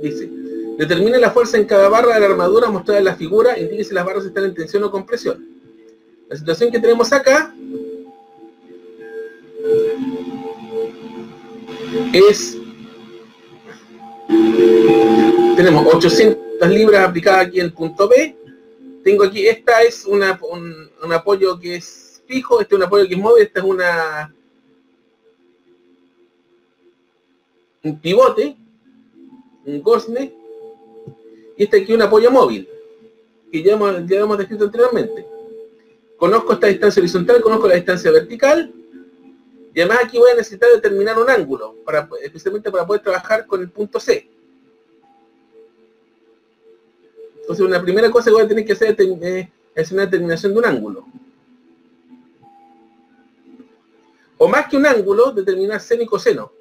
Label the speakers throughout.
Speaker 1: Dice, determine la fuerza en cada barra de la armadura mostrada en la figura, indique si las barras están en tensión o compresión. La situación que tenemos acá es, tenemos 800 libras aplicadas aquí en el punto B. Tengo aquí, esta es un apoyo que es fijo, este es un apoyo que es móvil, esta es un pivote, un gozne, y este aquí es un apoyo móvil, que ya hemos descrito anteriormente. Conozco esta distancia horizontal, conozco la distancia vertical, y además aquí voy a necesitar determinar un ángulo, especialmente para poder trabajar con el punto C. Entonces una primera cosa que voy a tener que hacer es una determinación de un ángulo. O más que un ángulo, determinar seno y coseno.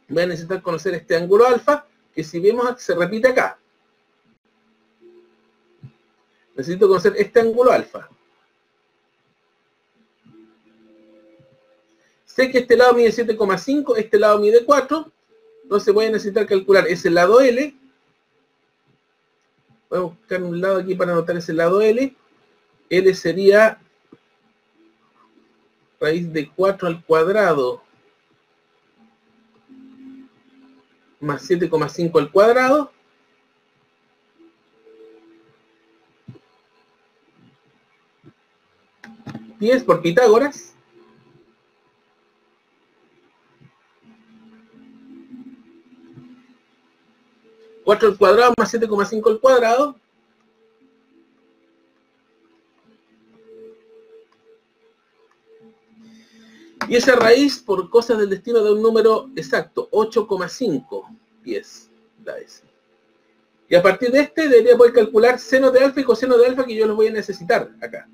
Speaker 1: Voy a necesitar conocer este ángulo alfa, que si vemos se repite acá. Necesito conocer este ángulo alfa. Sé que este lado mide 7,5, este lado mide 4, entonces voy a necesitar calcular ese lado L. Voy a buscar un lado aquí para anotar ese lado L. L sería raíz de 4 al cuadrado más 7,5 al cuadrado. Pies por Pitágoras. Cuatro al cuadrado más 7,5 al cuadrado. Y esa raíz, por cosas del destino, da un número exacto, 8,5 pies. Da ese. Y a partir de este debería poder calcular seno de alfa y coseno de alfa, que yo los voy a necesitar acá.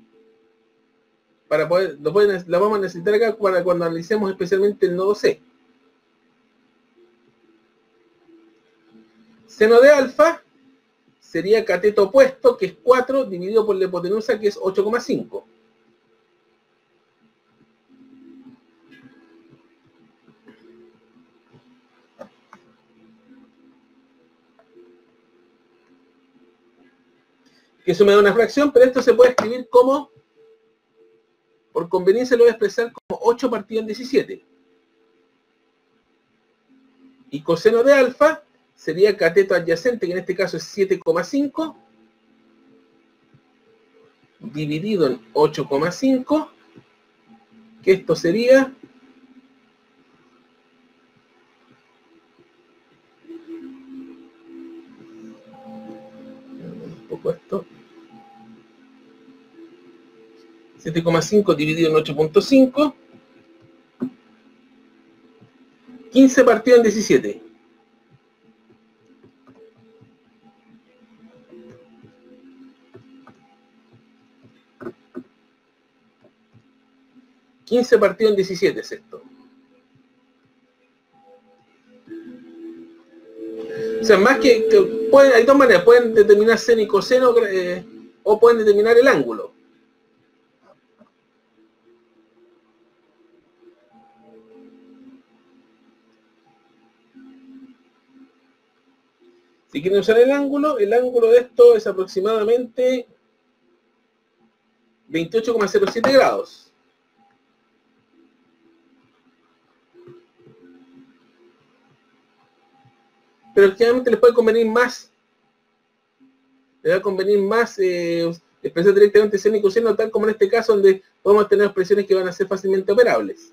Speaker 1: Para poder, los vamos a necesitar acá para cuando analicemos especialmente el nodo C. Seno de alfa sería cateto opuesto, que es 4, dividido por la hipotenusa, que es 8,5. Que eso me da una fracción, pero esto se puede escribir como, por conveniencia lo voy a expresar como 8 partido en 17. Y coseno de alfa sería cateto adyacente, que en este caso es 7,5, dividido en 8,5, que esto sería un poco esto, 7,5 dividido en 8,5, 15 partido en 17. $15 partido en 17 es esto. O sea, más que hay dos maneras, pueden determinar seno y coseno, o pueden determinar el ángulo. Si quieren usar el ángulo de esto es aproximadamente 28,07 grados. Pero generalmente les puede convenir más. Les va a convenir más expresar directamente seno y coseno, tal como en este caso, donde podemos tener expresiones que van a ser fácilmente operables.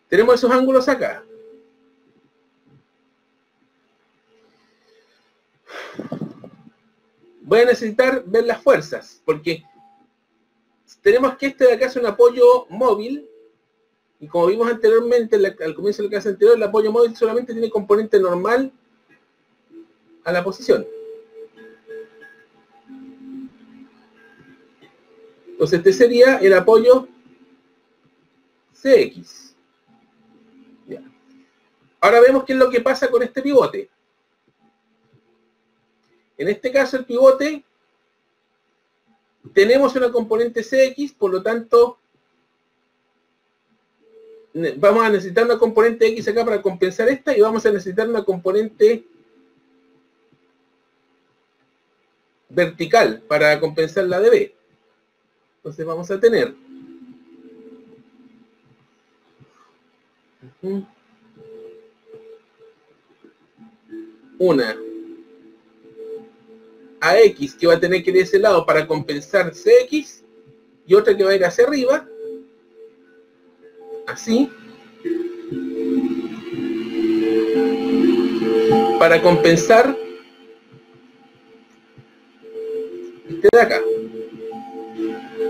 Speaker 1: Tenemos esos ángulos acá. Voy a necesitar ver las fuerzas, porque tenemos que este de acá es un apoyo móvil, y como vimos anteriormente, al comienzo de la clase anterior, el apoyo móvil solamente tiene componente normal a la posición. Entonces este sería el apoyo CX. Ya. Ahora vemos qué es lo que pasa con este pivote. En este caso el pivote tenemos una componente Cx, por lo tanto, vamos a necesitar una componente X acá para compensar esta y vamos a necesitar una componente vertical para compensar la de B. Entonces vamos a tener una AX que va a tener que ir de ese lado para compensar CX y otra que va a ir hacia arriba, así, para compensar este de acá.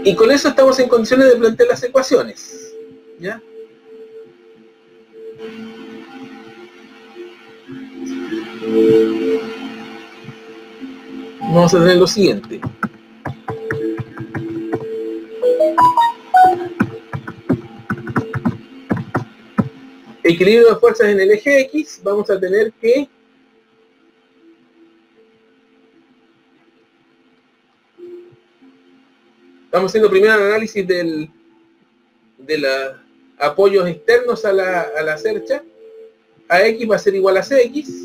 Speaker 1: Y con eso estamos en condiciones de plantear las ecuaciones, ¿ya? Vamos a tener lo siguiente. Equilibrio de fuerzas en el eje X, vamos a tener que estamos haciendo primero el análisis de los apoyos externos a la cercha. AX va a ser igual a CX.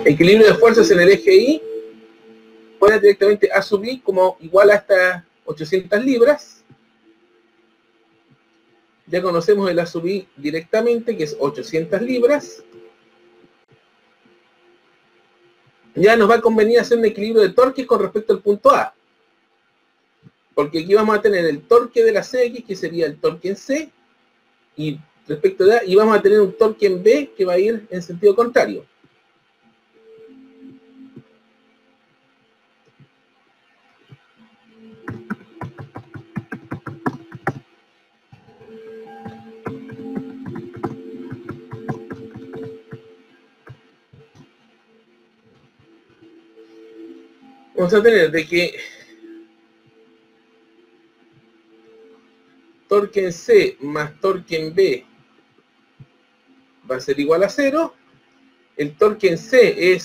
Speaker 1: Equilibrio de fuerzas en el eje Y, pone directamente A sub I como igual a estas 800 libras. Ya conocemos el A sub I directamente, que es 800 libras. Ya nos va a convenir hacer un equilibrio de torques con respecto al punto A. Porque aquí vamos a tener el torque de la CX, que sería el torque en C, y respecto de A, y vamos a tener un torque en B que va a ir en sentido contrario. Vamos a tener de que torque en C más torque en B va a ser igual a 0. El torque en C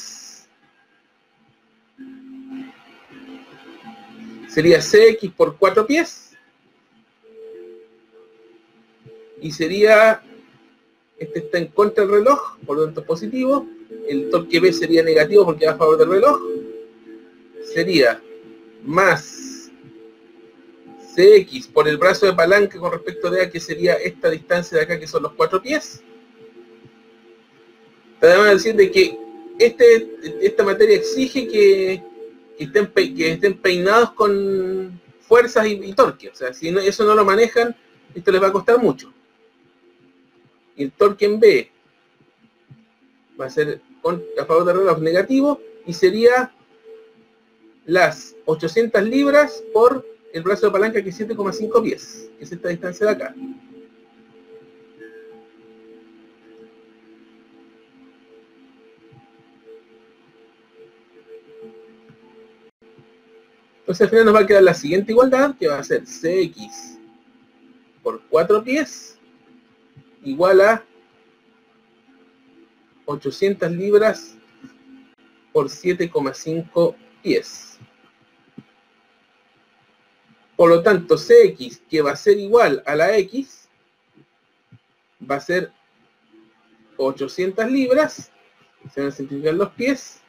Speaker 1: sería CX por 4 pies. Y sería, este está en contra del reloj, por lo tanto positivo. El torque B sería negativo porque va a favor del reloj. Sería más CX por el brazo de palanca con respecto de A, que sería esta distancia de acá, que son los 4 pies. Además de decir de que esta materia exige que estén peinados con fuerzas y torque. O sea, si no, eso no lo manejan, esto les va a costar mucho. Y el torque en B va a ser a favor del reloj negativo y sería las 800 libras por el brazo de palanca, que es 7,5 pies, que es esta distancia de acá. Entonces al final nos va a quedar la siguiente igualdad, que va a ser CX por 4 pies igual a 800 libras por 7,5 pies. Por lo tanto, CX, que va a ser igual a la X, va a ser 800 libras, se van a simplificar los pies,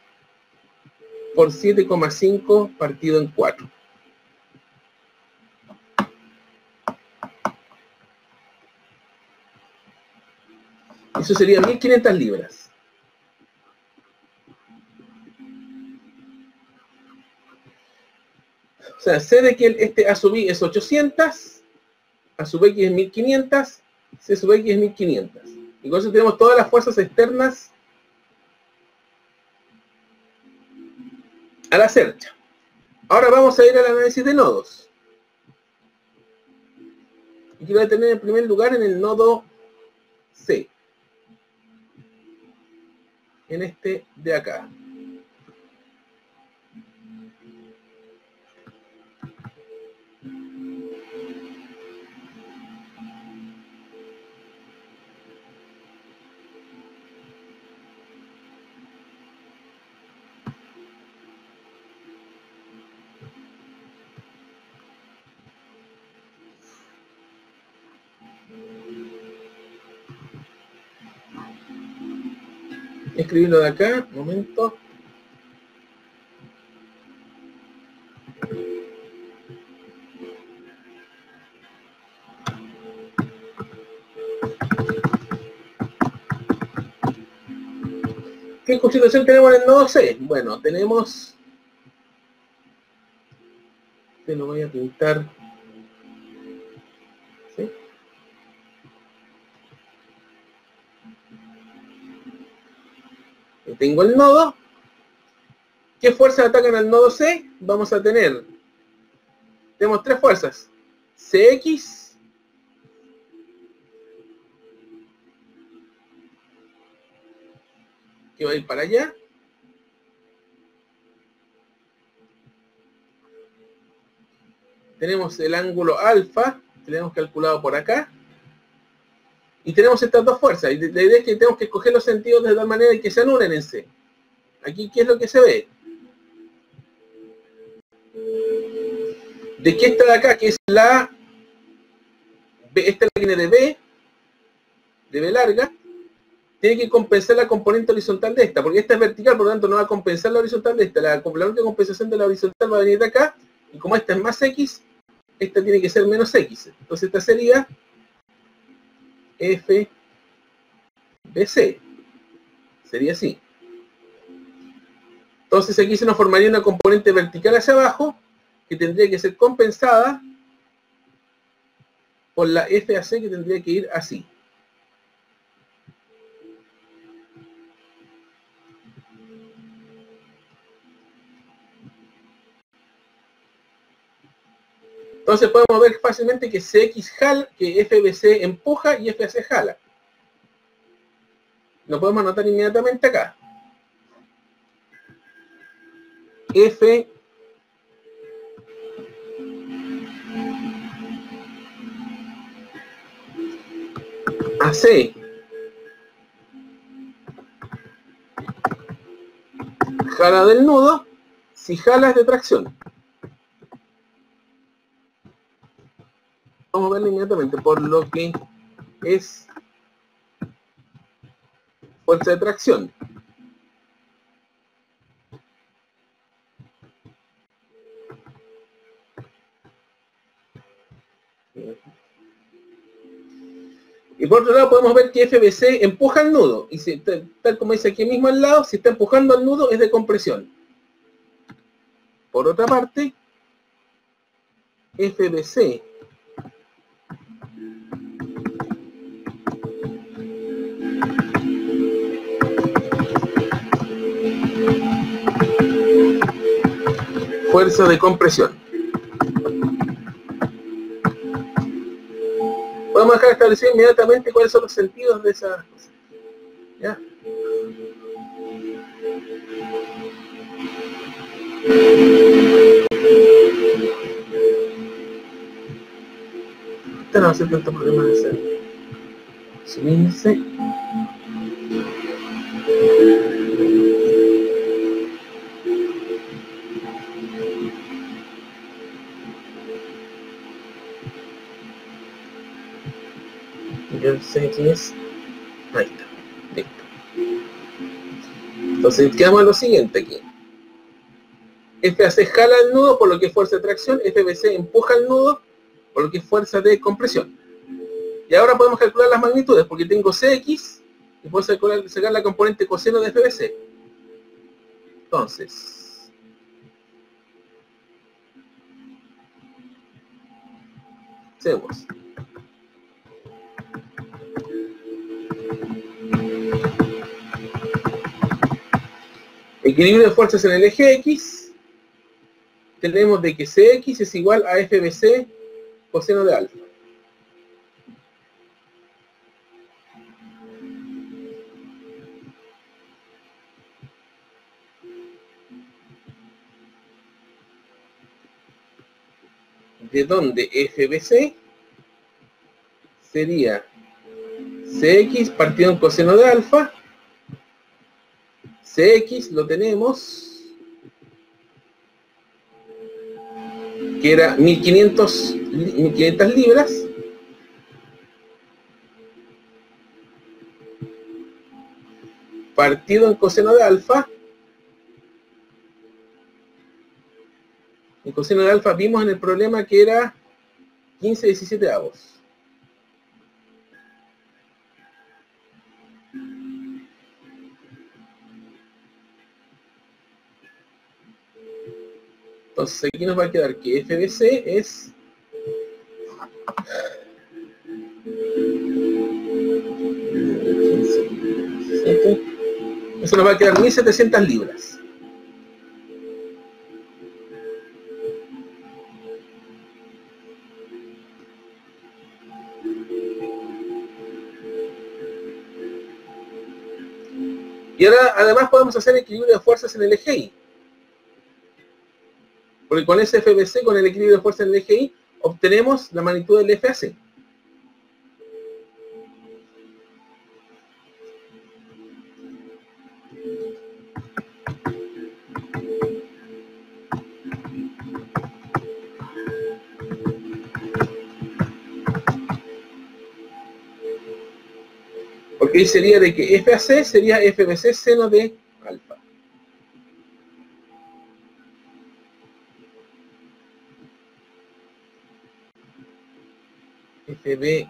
Speaker 1: por 7,5 partido en 4. Eso sería 1500 libras. O sea, sé de que este A sub I es 800, A sub X es 1500, C sub X es 1500. Y con eso tenemos todas las fuerzas externas a la cercha. Ahora vamos a ir al análisis de nodos. Y quiero detener en primer lugar en el nodo C. En este de acá. escribirlo de acá, un momento. ¿Qué constitución tenemos en el nodo C? Bueno, tenemos... Te lo voy a pintar. ¿Sí? Tengo el nodo. ¿Qué fuerzas atacan al nodo C? Vamos a tener... Tenemos tres fuerzas. CX, que va a ir para allá. Tenemos el ángulo alfa, que lo hemos calculado por acá. Y tenemos estas dos fuerzas. Y la idea es que tenemos que escoger los sentidos de tal manera que se anulen en C. Aquí, ¿qué es lo que se ve? De que esta de acá, que es la... Esta es la que viene de B larga, tiene que compensar la componente horizontal de esta, porque esta es vertical, por lo tanto no va a compensar la horizontal de esta. La única compensación de la horizontal va a venir de acá, y como esta es más X, esta tiene que ser menos X. Entonces esta sería FBC. Sería así. Entonces aquí se nos formaría una componente vertical hacia abajo, que tendría que ser compensada por la FAC, que tendría que ir así. Entonces podemos ver fácilmente que CX jala, que FBC empuja y FAC jala. Lo podemos anotar inmediatamente acá. FAC jala del nudo, si jala es de tracción. Vamos a verlo inmediatamente, por lo que es fuerza de tracción. Y por otro lado podemos ver que FBC empuja el nudo, y si, tal como dice aquí mismo al lado, si está empujando al nudo es de compresión. Por otra parte, FBC fuerza de compresión. Podemos dejar establecido inmediatamente cuáles son los sentidos de esas cosas. ¿Ya? Este no va a ser tanto problema de hacer. Subirse. Yo sé quién es. Ahí está. Listo. Entonces quedamos en lo siguiente aquí. FAC jala el nudo, por lo que es fuerza de tracción. FBC empuja el nudo, por lo que es fuerza de compresión. Y ahora podemos calcular las magnitudes, porque tengo CX y puedo sacar la componente coseno de FBC. Entonces, hacemos equilibrio de fuerzas en el eje X. Tenemos de que CX es igual a FBC coseno de alfa. De donde FBC sería CX partido en coseno de alfa. CX lo tenemos, que era 1500 libras, partido en coseno de alfa. En coseno de alfa vimos en el problema que era 15/17. Entonces aquí nos va a quedar que f de c es eso nos va a quedar 1700 libras. Y ahora además podemos hacer equilibrio de fuerzas en el eje Y. Porque con ese FBC, con el equilibrio de fuerzas en el eje Y, obtenemos la magnitud del FAC. Porque ahí sería de que FAC sería FBC seno de alfa. FBC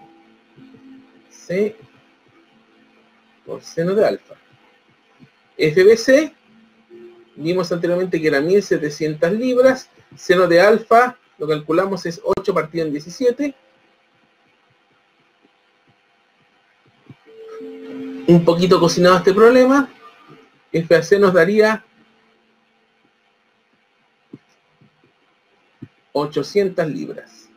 Speaker 1: por seno de alfa. FBC, vimos anteriormente que era 1700 libras. Seno de alfa, lo calculamos es 8 partido en 17. Un poquito cocinado este problema. FAC nos daría 800 libras.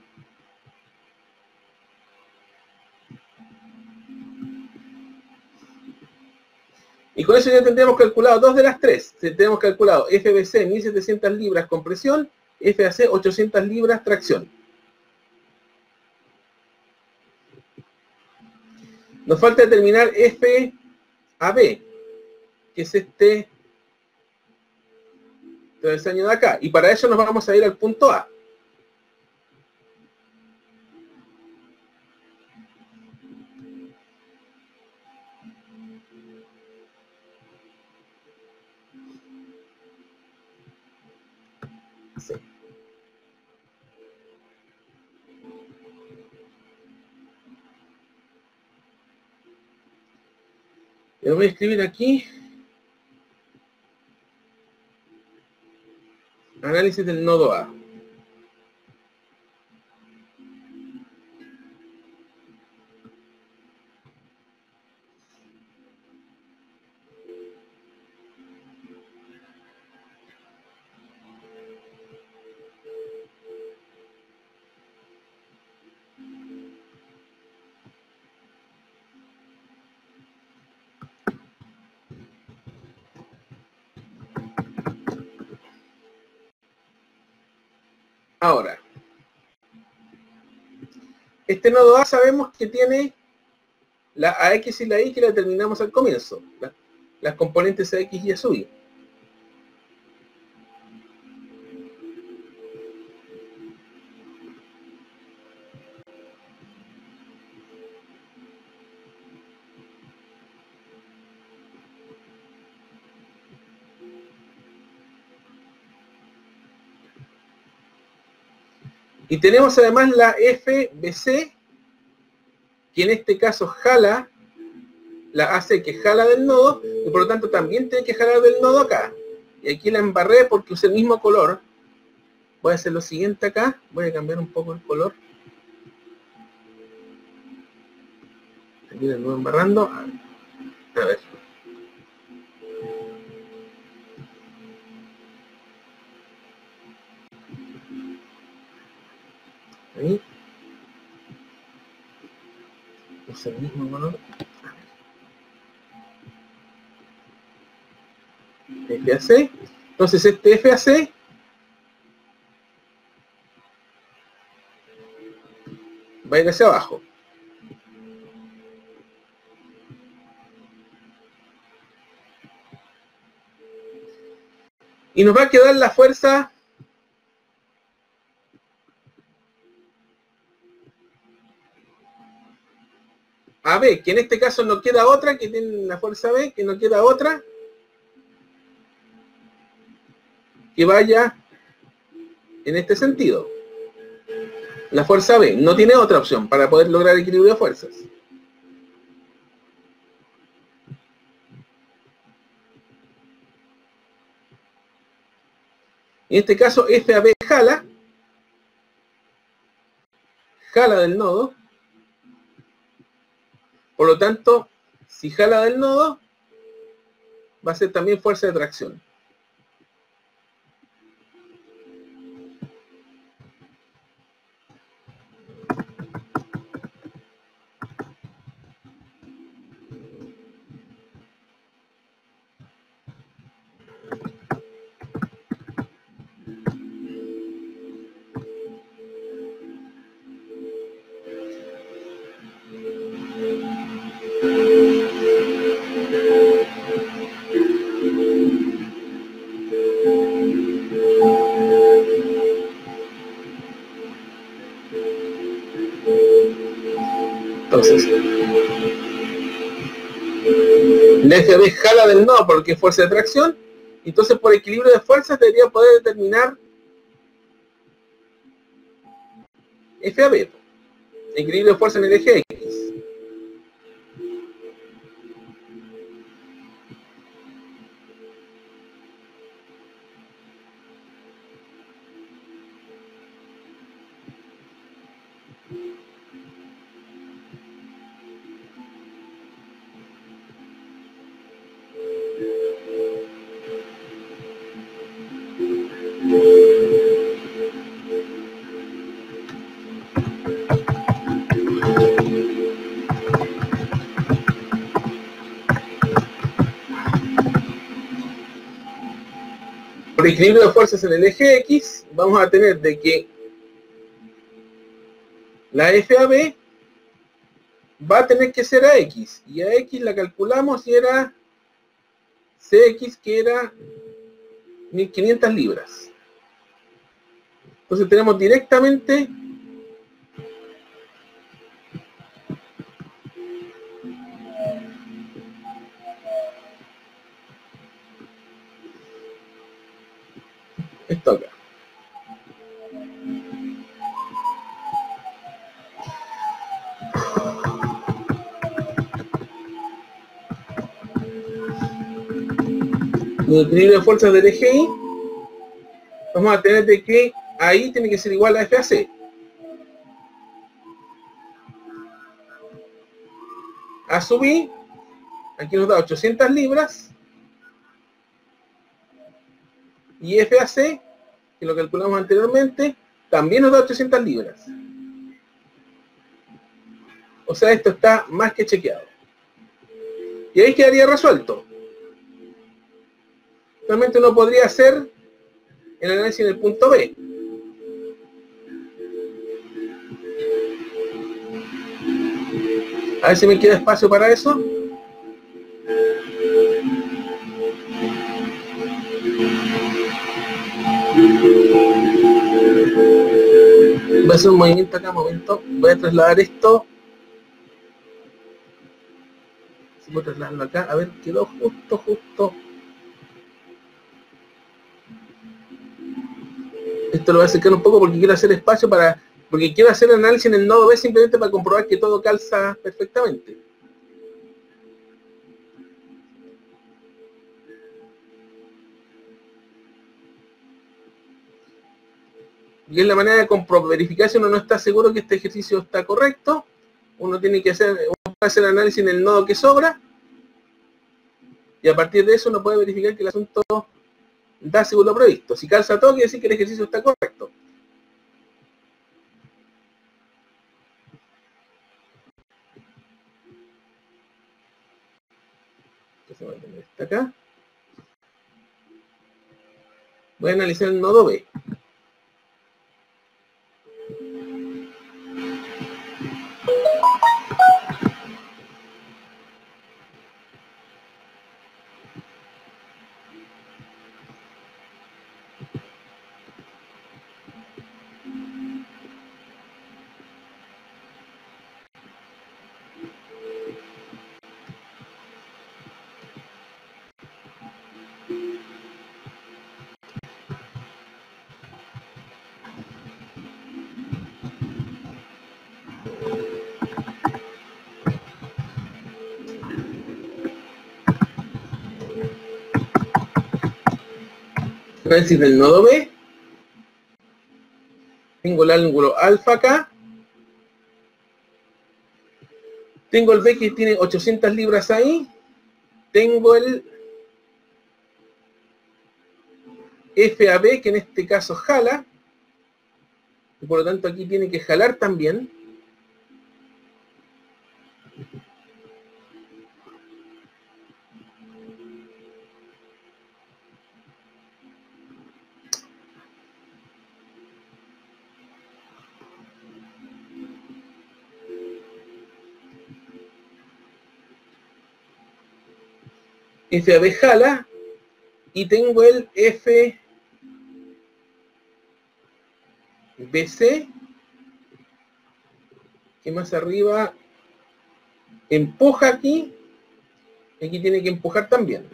Speaker 1: Y con eso ya tendríamos calculado dos de las tres. Tenemos calculado FBC 1700 libras compresión, FAC 800 libras tracción. Nos falta determinar FAB, que es este travesaño de acá. Y para eso nos vamos a ir al punto A. Sí. Lo voy a escribir aquí. Análisis del nodo A. Ahora, este nodo A sabemos que tiene la AX y la Y que la determinamos al comienzo, las componentes AX y ASUI. Y tenemos además la FBC, que en este caso jala, la AC que jala del nodo, y por lo tanto también tiene que jalar del nodo acá. Y aquí la embarré porque usé el mismo color. Voy a hacer lo siguiente acá, voy a cambiar un poco el color. Aquí lo voy embarrando. A ver. Ahí. Usé el mismo color. FAC. Entonces este FAC va a ir hacia abajo. Y nos va a quedar la fuerza B, que en este caso no queda otra, que tiene la fuerza B, que no queda otra que vaya en este sentido. La fuerza B no tiene otra opción para poder lograr equilibrio de fuerzas. En este caso, FAB jala del nodo. Por lo tanto, si jala del nodo, va a ser también fuerza de tracción. Entonces, la FAB jala del nodo porque es fuerza de tracción. Entonces, por equilibrio de fuerzas, debería poder determinar FAB. Equilibrio de fuerza en el eje X. Por equilibrio de fuerzas en el eje X, vamos a tener de que la FAB va a tener que ser a X, y a X la calculamos y era CX, que era 1500 libras. Entonces tenemos directamente esto acá. El equilibrio de fuerzas del eje Y, vamos a tener de que ahí tiene que ser igual a FAC. A sub I, aquí nos da 800 libras, y FAC, que lo calculamos anteriormente, también nos da 800 libras. O sea, esto está más que chequeado. Y ahí quedaría resuelto. Realmente uno podría hacer el análisis en el punto B. A ver si me queda espacio para eso. Voy a hacer un movimiento acá, un momento. Voy a trasladar esto. Si puedo trasladarlo acá, a ver, quedó justo. Esto lo voy a acercar un poco porque quiero hacer espacio porque quiero hacer análisis en el nodo B simplemente para comprobar que todo calza perfectamente. Y es la manera de verificar si uno no está seguro que este ejercicio está correcto. Uno tiene que hacer análisis en el nodo que sobra. Y a partir de eso uno puede verificar que el asunto da según lo previsto. Si calza todo, quiere decir que el ejercicio está correcto. Entonces voy a tener esta acá. Voy a analizar el nodo B. Análisis del nodo B. Tengo el ángulo alfa acá. Tengo el B que tiene 800 libras ahí. Tengo el FAB que en este caso jala. Y por lo tanto aquí tiene que jalar también. FAB jala y tengo el FBC que más arriba empuja aquí y aquí tiene que empujar también.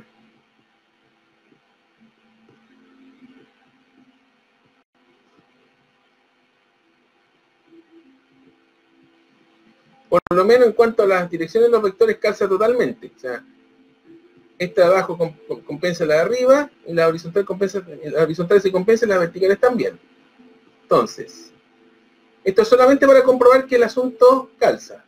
Speaker 1: Por lo menos en cuanto a las direcciones de los vectores calza totalmente. O sea, esta de abajo compensa la de arriba y la horizontal se compensa y las verticales también. Entonces, esto es solamente para comprobar que el asunto calza.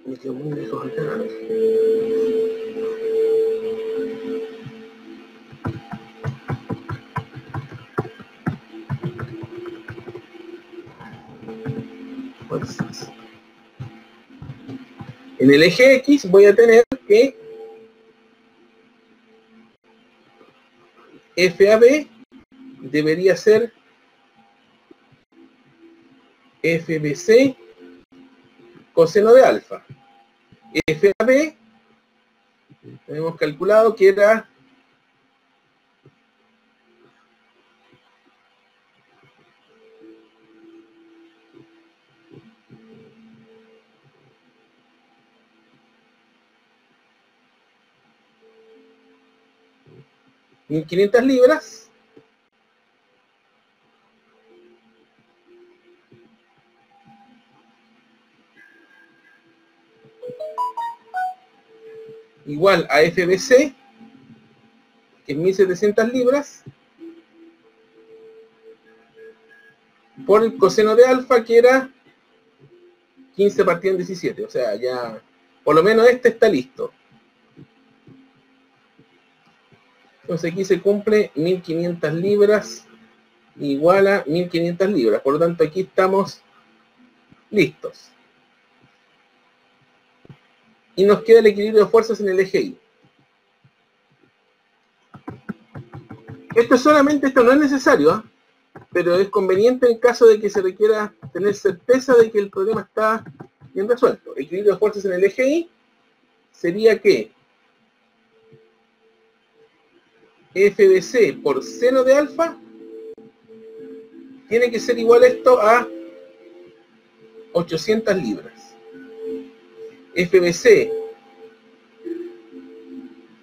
Speaker 1: Me quedo muy lejos acá. Fuerzas. En el eje X voy a tener que FAB debería ser FBC coseno de alfa. FAB tenemos calculado que era 1500 libras igual a FBC, que es 1700 libras, por el coseno de alfa, que era 15 partido en 17. O sea, ya, por lo menos este está listo. Entonces aquí se cumple 1500 libras igual a 1500 libras. Por lo tanto, aquí estamos listos. Y nos queda el equilibrio de fuerzas en el eje Y. Esto no es necesario, ¿eh? Pero es conveniente en caso de que se requiera tener certeza de que el problema está bien resuelto. El equilibrio de fuerzas en el eje Y sería que FBC por seno de alfa tiene que ser igual esto a 800 libras. FBC,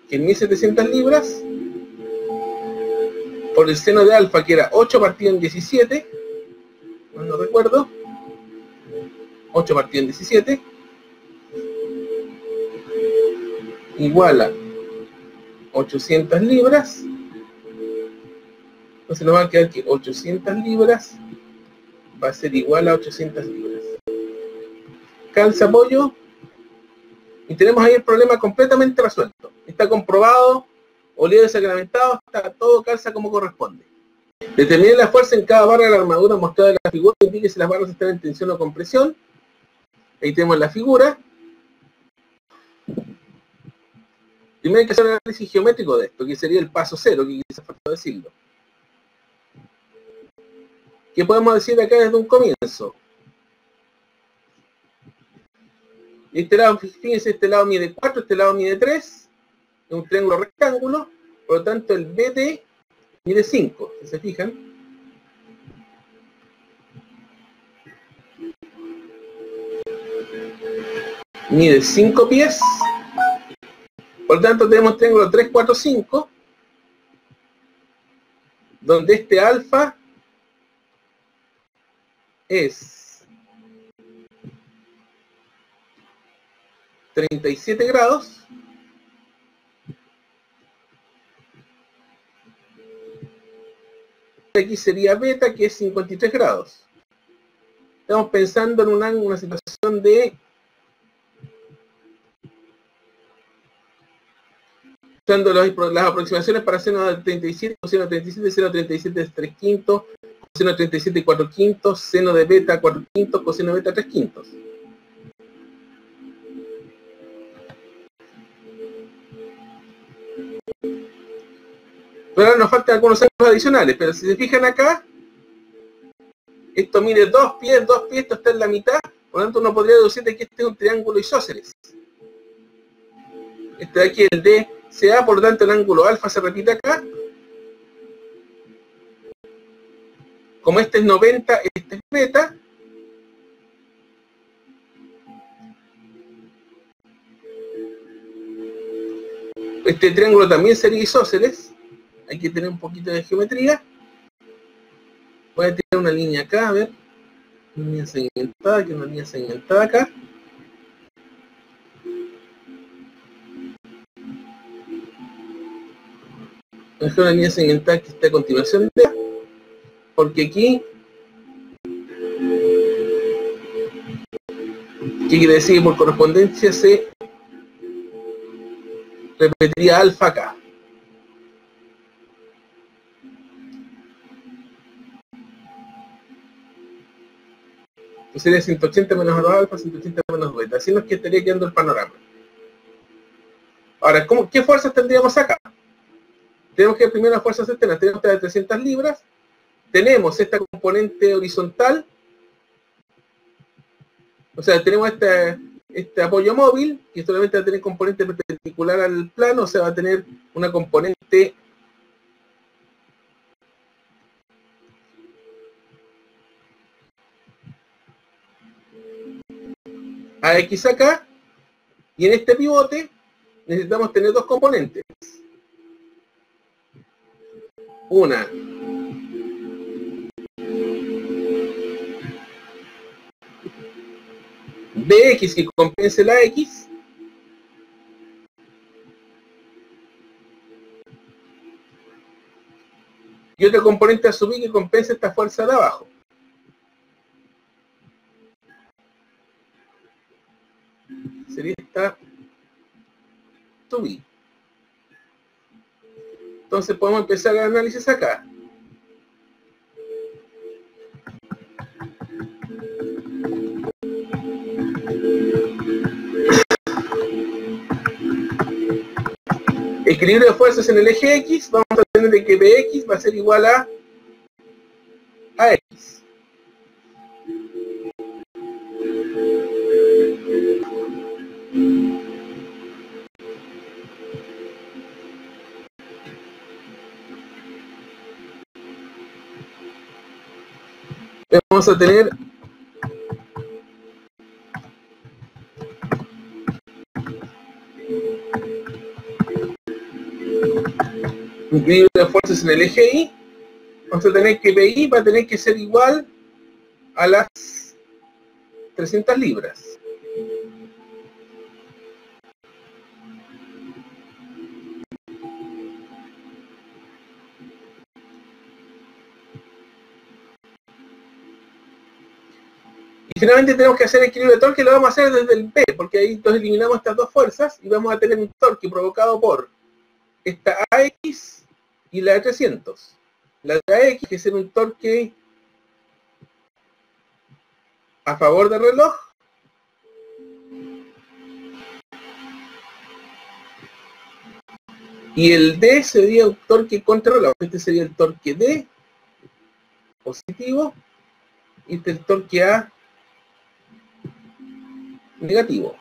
Speaker 1: que es 1700 libras, por el seno de alfa, que era 8 partido en 17, no recuerdo, 8 partido en 17, igual a 800 libras. Entonces nos va a quedar que 800 libras va a ser igual a 800 libras. Calza apoyo. Y tenemos ahí el problema completamente resuelto. Está comprobado, olido desacramentado, está todo calza como corresponde. Determine la fuerza en cada barra de la armadura mostrada en la figura, indique si las barras están en tensión o compresión. Ahí tenemos la figura. Primero hay que hacer un análisis geométrico de esto, que sería el paso cero, que quizás falta decirlo. ¿Qué podemos decir acá desde un comienzo? Este lado, fíjense, este lado mide 4, este lado mide 3, es un triángulo rectángulo, por lo tanto el BD mide 5, si se fijan. Mide 5 pies, por lo tanto tenemos triángulo 3, 4, 5, donde este alfa es 37 grados. Aquí sería beta, que es 53 grados. Estamos pensando en una situación de usando las aproximaciones para seno de 37, coseno de 37, seno de 37 es 3 quintos, coseno de 37 4 quintos, seno de beta 4 quintos, coseno de beta 3 quintos. Pero ahora nos faltan algunos ángulos adicionales, pero si se fijan acá, esto mide 2 pies, esto está en la mitad, por lo tanto uno podría deducir de que este es un triángulo isósceles. Este de aquí, el DCA, por lo tanto el ángulo alfa se repite acá. Como este es 90, este es beta. Este triángulo también sería isósceles. Hay que tener un poquito de geometría. Voy a tirar una línea acá, a ver. Una línea segmentada, que es una línea segmentada acá. Voy a dejar una línea segmentada que está a continuación de acá. Porque aquí, ¿qué quiere decir? Por correspondencia se repetiría alfa acá. Sería 180 menos 2 alfa, 180 menos beta. Así nos que estaría quedando el panorama. Ahora, ¿qué fuerzas tendríamos acá? Tenemos que primero las fuerzas externas. Tenemos esta de 300 libras. Tenemos esta componente horizontal. O sea, tenemos este apoyo móvil, que solamente va a tener componente perpendicular al plano. O sea, va a tener una componente AX acá, y en este pivote necesitamos tener dos componentes. Una BX que compense la X, y otra componente a sub I que compense esta fuerza de abajo. Sería esta sub I. Entonces podemos empezar el análisis acá. Equilibrio de fuerzas en el eje X, vamos a tener de que Bx va a ser igual a X. Vamos a tener equilibrio de fuerzas en el eje Y. Vamos a tener que BI va a tener que ser igual a las 300 libras. Y finalmente tenemos que hacer el equilibrio de torque, lo vamos a hacer desde el P, porque ahí entonces eliminamos estas dos fuerzas y vamos a tener un torque provocado por esta AX y la de 300. La de AX, que es un torque a favor del reloj, y el D sería un torque contra reloj. Este sería el torque D positivo y este el torque A negativo.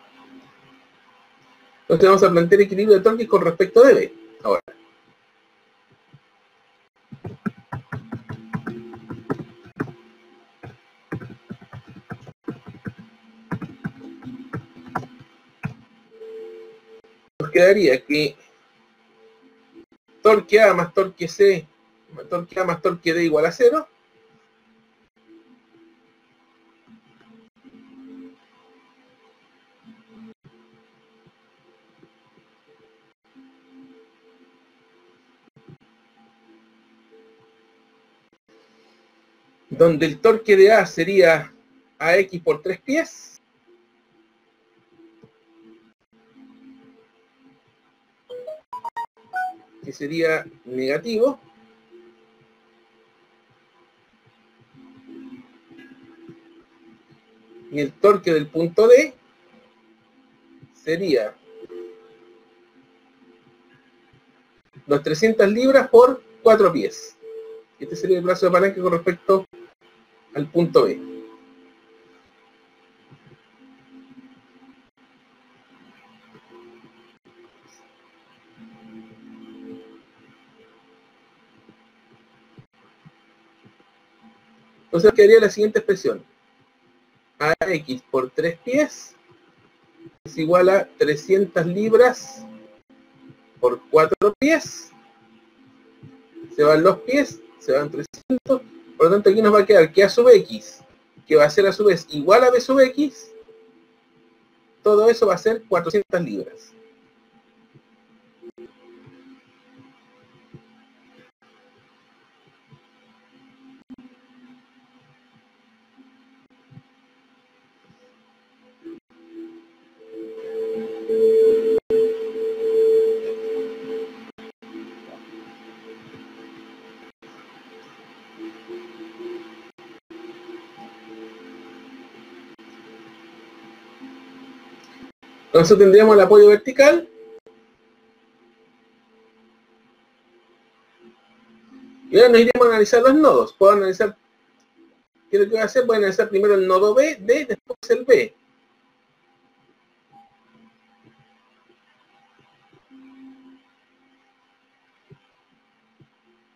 Speaker 1: Entonces vamos a plantear equilibrio de torque con respecto de B. Ahora, nos quedaría que torque A más torque C, torque A más torque D igual a 0. donde el torque de A sería AX por 3 pies, que sería negativo, y el torque del punto D sería los 300 libras por 4 pies. Este sería el brazo de palanca con respecto al punto B. Entonces quedaría la siguiente expresión. AX por 3 pies es igual a 300 libras por 4 pies. Se van los pies, se van 300. Por lo tanto, aquí nos va a quedar que A sub X, que va a ser a su vez igual a B sub X, todo eso va a ser 400 libras. Entonces tendríamos el apoyo vertical. Y ahora nos iremos a analizar los nodos. Puedo analizar, ¿qué es lo que voy a hacer? Voy a analizar primero el nodo B, D, después el B.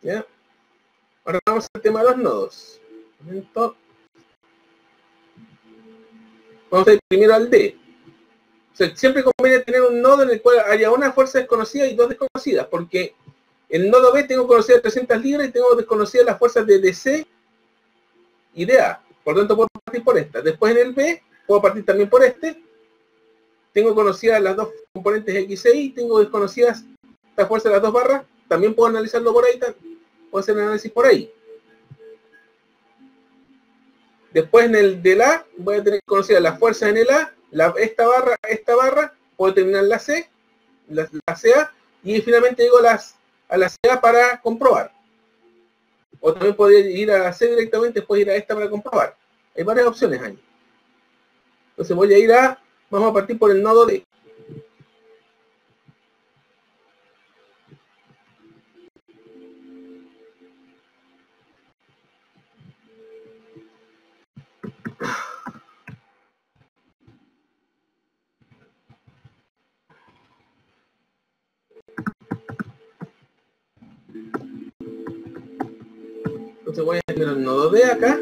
Speaker 1: ¿Ya? Ahora vamos al tema de los nodos. Un momento. Vamos a ir primero al D. O sea, siempre conviene tener un nodo en el cual haya una fuerza desconocida y dos desconocidas, porque el nodo B tengo conocidas 300 libras y tengo desconocidas las fuerzas de DC y de A. Por lo tanto, puedo partir por esta. Después en el B, puedo partir también por este. Tengo conocidas las dos componentes X e Y, tengo desconocidas las fuerzas de las dos barras. También puedo analizarlo por ahí, puedo hacer el análisis por ahí. Después en el del A, voy a tener conocidas las fuerzas en el A, esta barra, puedo terminar la C, la CA, y finalmente llego a la CA para comprobar. O también podría ir a la C directamente, después ir a esta para comprobar. Hay varias opciones ahí. Entonces voy a ir vamos a partir por el nodo D. Entonces voy a tener el nodo D acá.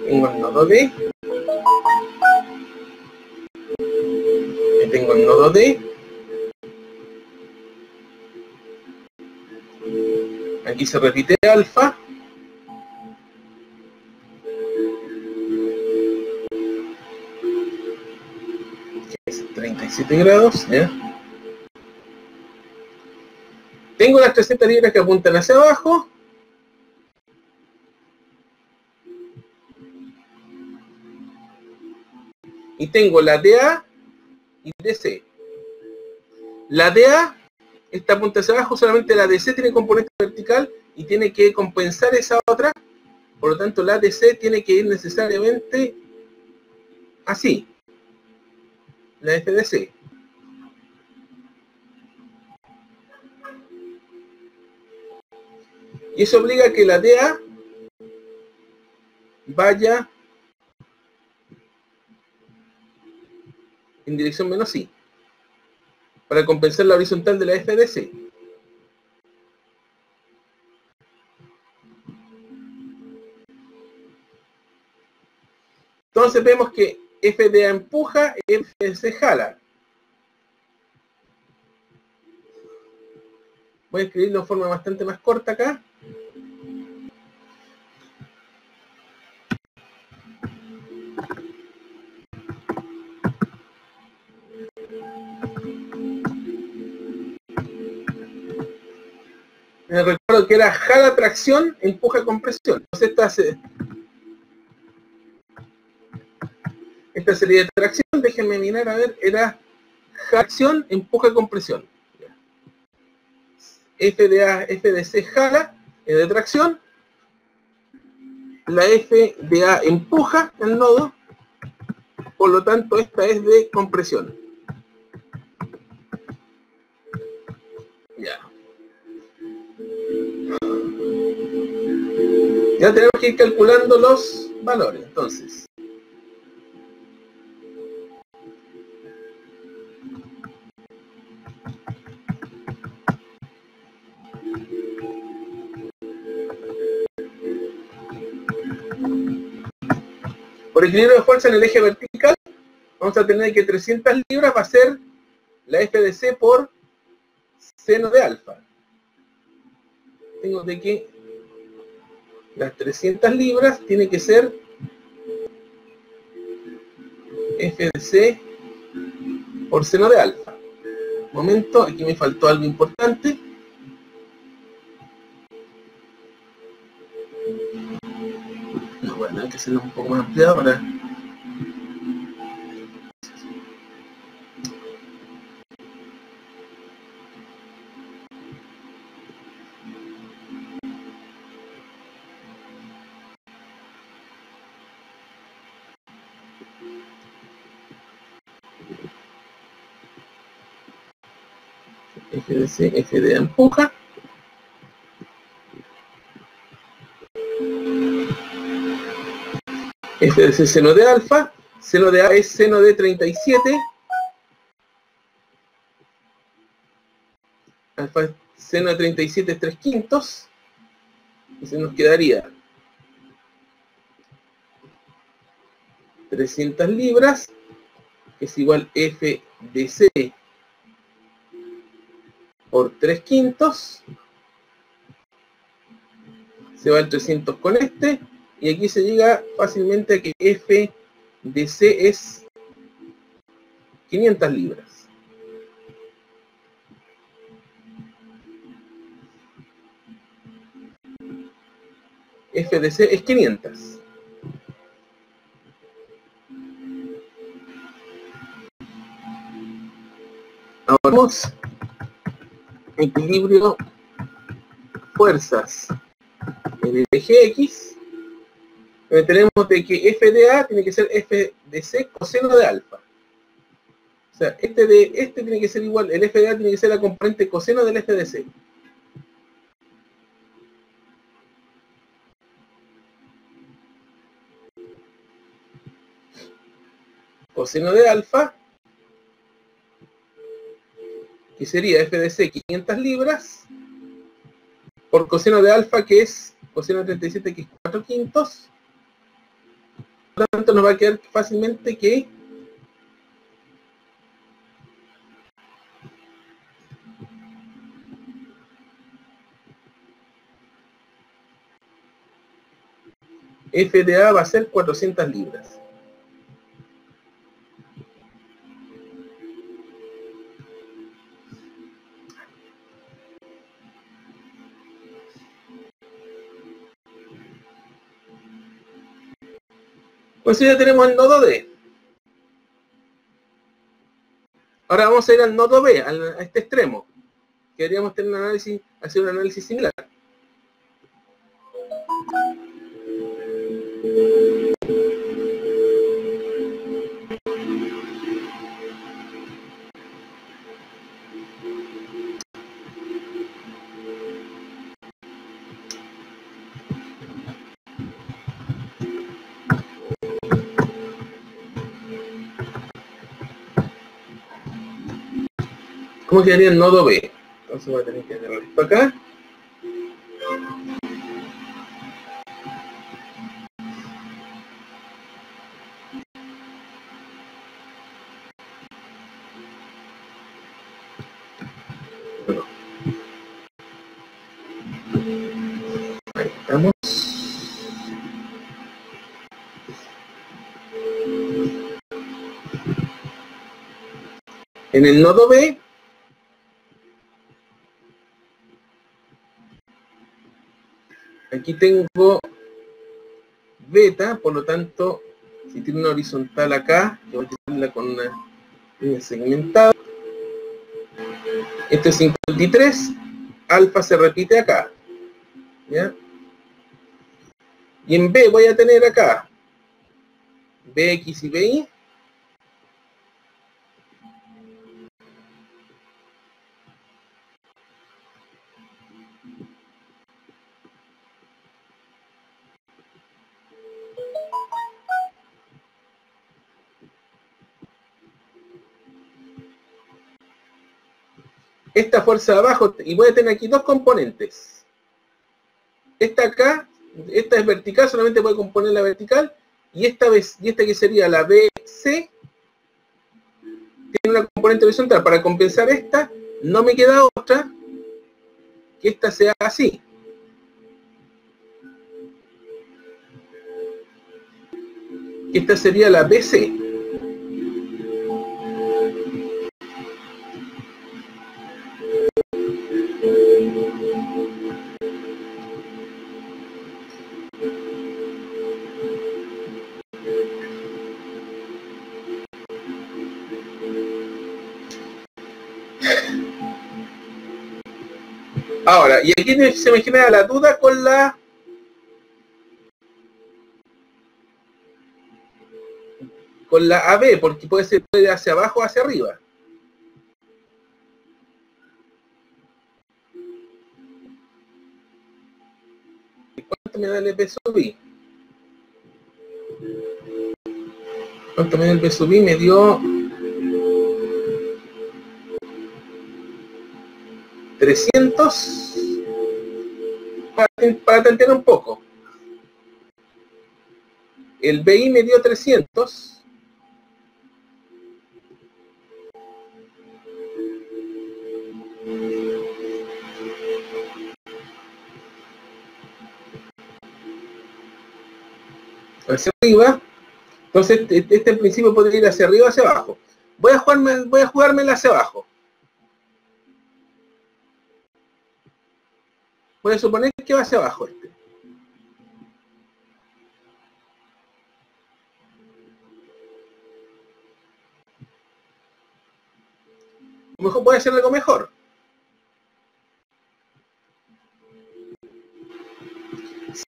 Speaker 1: Tengo el nodo D. Tengo el nodo D. Aquí se repite alfa. Que es 37 grados. ¿Ya? Tengo las 300 libras que apuntan hacia abajo. Y tengo la DA y DC. La DA, esta apunta hacia abajo, solamente la DC tiene componente vertical y tiene que compensar esa otra. Por lo tanto, la DC tiene que ir necesariamente así. La FDC. Y eso obliga a que la DA vaya en dirección menos I, para compensar la horizontal de la FDC. Entonces vemos que FDA empuja, FDC jala. Voy a escribirlo de forma bastante más corta acá. recuerdo que era jala tracción, empuja compresión. Entonces esta serie de tracción, déjenme mirar a ver, era tracción, empuja compresión. FDC jala, es de tracción. La FDA empuja el nodo, por lo tanto esta es de compresión. Ya. Ya tenemos que ir calculando los valores, entonces. Por equilibrio de fuerza en el eje vertical, vamos a tener que 300 libras va a ser la FDC por seno de alfa. Tengo de que las 300 libras tiene que ser FDC por seno de alfa. Un momento, aquí me faltó algo importante. No, bueno, hay que hacerlo un poco más ampliado para... FDC, FDA empuja. FDC seno de alfa. Seno de A es seno de 37. Alfa seno de 37 es 3/5. Entonces nos quedaría 300 libras, que es igual FDC por 3/5. Se va el 300 con este, y aquí se llega fácilmente a que FDC es 500 libras. FDC es 500. Ahora vamos equilibrio fuerzas en el eje X. Tenemos de que FDA tiene que ser FDC coseno de alfa. O sea, este tiene que ser igual, el FDA tiene que ser la componente coseno del FDC. Coseno de alfa, que sería FDC 500 libras, por coseno de alfa, que es coseno de 37, que es 4/5. Por lo tanto, nos va a quedar fácilmente que FDA va a ser 400 libras. Pues ya tenemos el nodo D. Ahora vamos a ir al nodo B, a este extremo. Queríamos tener un análisis, hacer un análisis similar. ¿Cómo quedaría el nodo B? Entonces voy a tener que hacer esto acá. Bueno. Ahí estamos. En el nodo B Aquí tengo beta, por lo tanto, si tiene una horizontal acá, que voy a tirarla con una línea segmentada. Este es 53, alfa se repite acá, ¿ya? Y en B voy a tener acá Bx y Bi. Esta fuerza de abajo, y voy a tener aquí dos componentes. Esta acá, esta es vertical, solamente voy a componer la vertical, y esta que sería la BC, tiene una componente horizontal. Para compensar esta, no me queda otra que esta sea así. Esta sería la BC. Ahora, y aquí se me genera la duda con la AB, porque puede ser hacia abajo o hacia arriba. ¿Cuánto me da el B sub I? ¿Cuánto me da el B sub I? Me dio 300, para tantear un poco. El BI me dio 300. Hacia arriba. Entonces, este en principio podría ir hacia arriba o hacia abajo. Voy a jugármela hacia abajo. Voy a suponer que va hacia abajo este. A lo mejor voy a hacer algo mejor.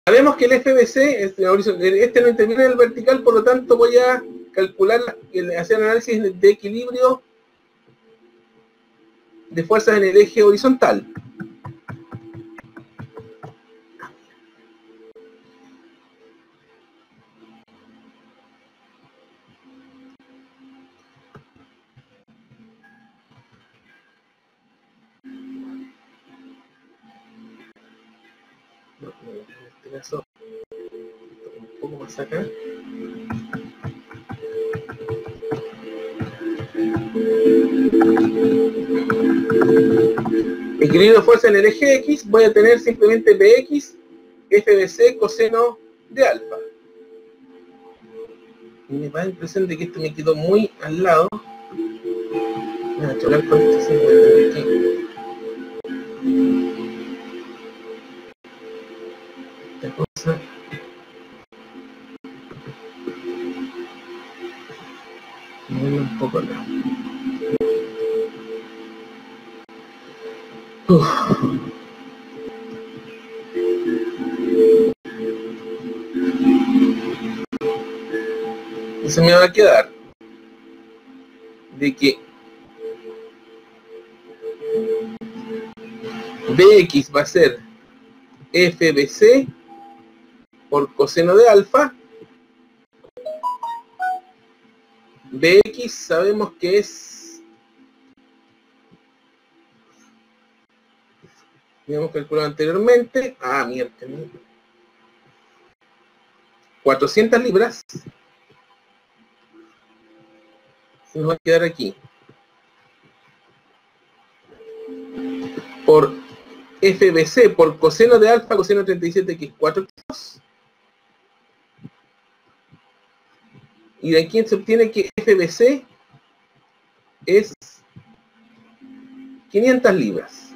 Speaker 1: Sabemos que el FBC, este no interviene en el vertical, por lo tanto voy a calcular, hacer análisis de equilibrio de fuerzas en el eje horizontal. En este caso, un poco más acá. Equilibrio de fuerza en el eje X, voy a tener simplemente Bx, FBC, coseno de alfa. Y me da la impresión de que esto me quedó muy al lado. Voy a chocar con esto, sí, voy a tener que... Esta cosa... Moverlo un poco acá. Entonces me va a quedar de que Bx va a ser FBC por coseno de alfa. Bx sabemos que es, habíamos calculado anteriormente, mierda, 400 libras. Se nos va a quedar aquí. Por FBC, por coseno de alfa, coseno 37, que es 4 kilos. Y de aquí se obtiene que FBC es 500 libras.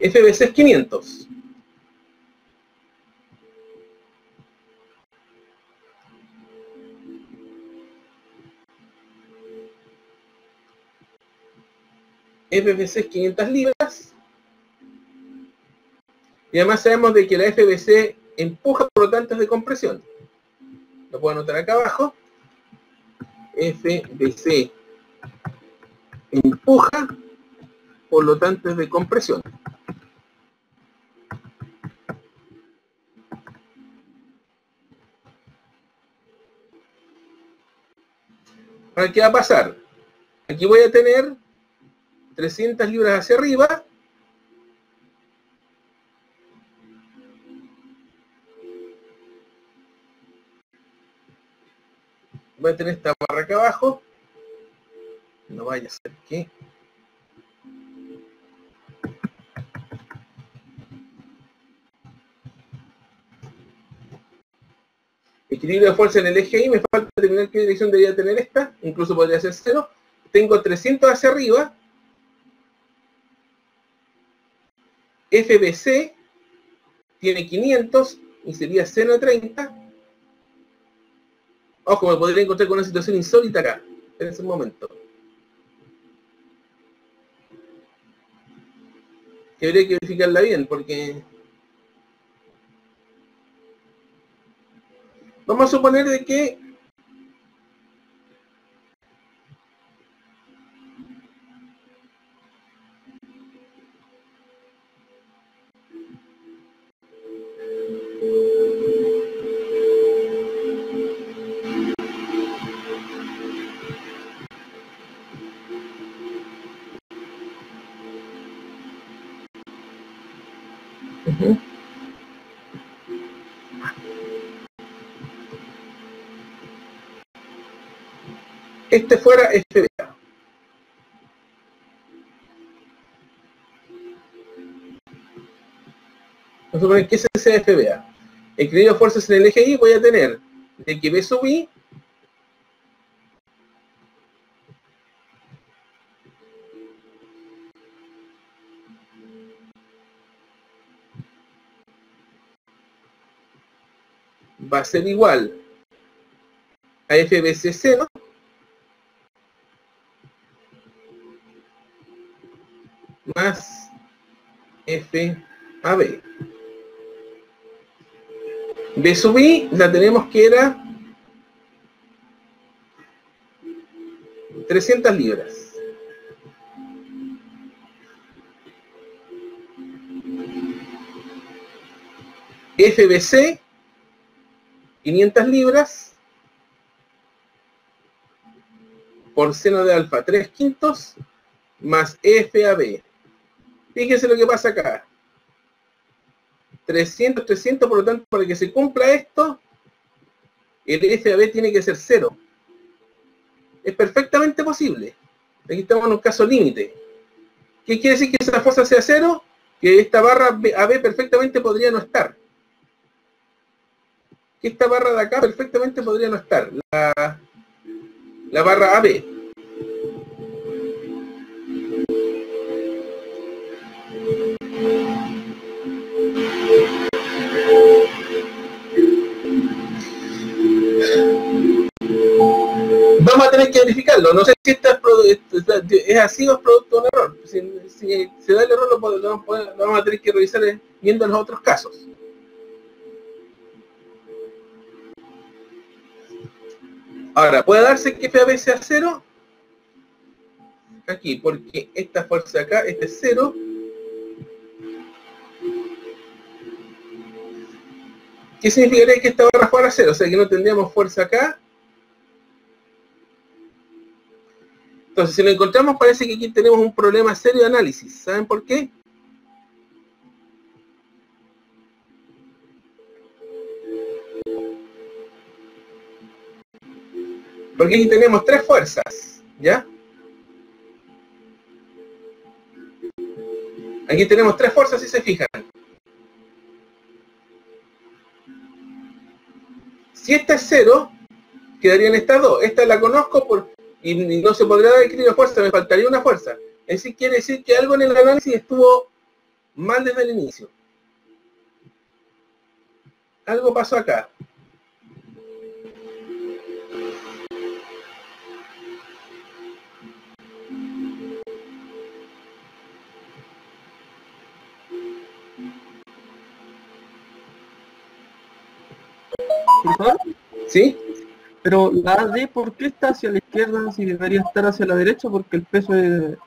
Speaker 1: FBC es 500. FBC es 500 libras. Y además sabemos de que la FBC empuja flotantes de compresión. Lo puedo anotar acá abajo. FBC empuja flotantes de compresión. Ahora, ¿qué va a pasar? Aquí voy a tener 300 libras hacia arriba. Voy a tener esta barra acá abajo. No vaya a ser que... Equilibrio de fuerza en el eje Y, me falta determinar qué dirección debería tener esta, incluso podría ser 0. Tengo 300 hacia arriba. FBC tiene 500 y sería seno de 30. Ojo, me podría encontrar con una situación insólita acá, en ese momento. Que habría que verificarla bien, porque... Vamos a suponer de que... este fuera FBA. Vamos a suponer que ese sea FBA. Equilibrio de fuerzas en el eje Y, voy a tener de que B sub I va a ser igual a FBC seno más FAB. B sub I la tenemos que era 300 libras. FBC 500 libras por seno de alfa 3/5 más FAB. Fíjense lo que pasa acá. 300, 300, por lo tanto, para que se cumpla esto, el FAB tiene que ser 0. Es perfectamente posible. Aquí estamos en un caso límite. ¿Qué quiere decir que esa fuerza sea 0? Que esta barra AB perfectamente podría no estar. Que esta barra de acá perfectamente podría no estar. La barra AB. Vamos a tener que verificarlo. No sé si es así o es producto de un error. Si se da el error, lo vamos a tener que revisar viendo los otros casos. Ahora, ¿puede darse que FAB sea 0? Aquí, porque esta fuerza acá, este es 0. ¿Qué significaría que esta barra fuera 0? O sea, que no tendríamos fuerza acá. Entonces, si lo encontramos, parece que aquí tenemos un problema serio de análisis. ¿Saben por qué? Porque aquí tenemos 3 fuerzas, ¿ya? Aquí tenemos 3 fuerzas, si se fijan. Si esta es 0, quedarían estas 2. Esta la conozco y no se podría dar equilibrio de fuerza, me faltaría una fuerza. Es decir, quiere decir que algo en el análisis estuvo mal desde el inicio. Algo pasó acá.
Speaker 2: ¿Profesor?
Speaker 1: ¿Sí?
Speaker 2: Pero la AD, ¿por qué está hacia la izquierda si debería estar hacia la derecha? Porque el peso de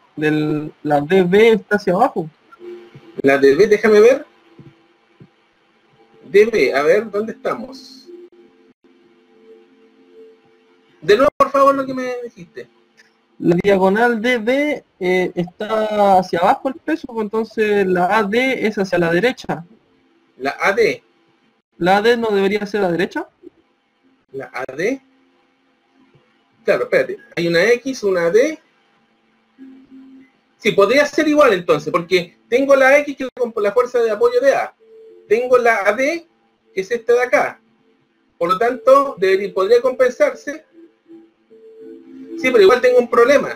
Speaker 2: la DB está hacia abajo.
Speaker 1: La DB, déjame ver. DB, a ver, ¿dónde estamos? De nuevo, por favor, lo que me dijiste.
Speaker 2: La diagonal DB está hacia abajo el peso, pues entonces la AD es hacia la derecha.
Speaker 1: La AD.
Speaker 2: ¿La AD no debería ser a la derecha?
Speaker 1: La AD. Claro, espérate. Hay una X, una D. Sí, podría ser igual entonces, porque tengo la X que es la fuerza de apoyo de A. Tengo la AD, que es esta de acá. Por lo tanto, podría compensarse. Sí, pero igual tengo un problema.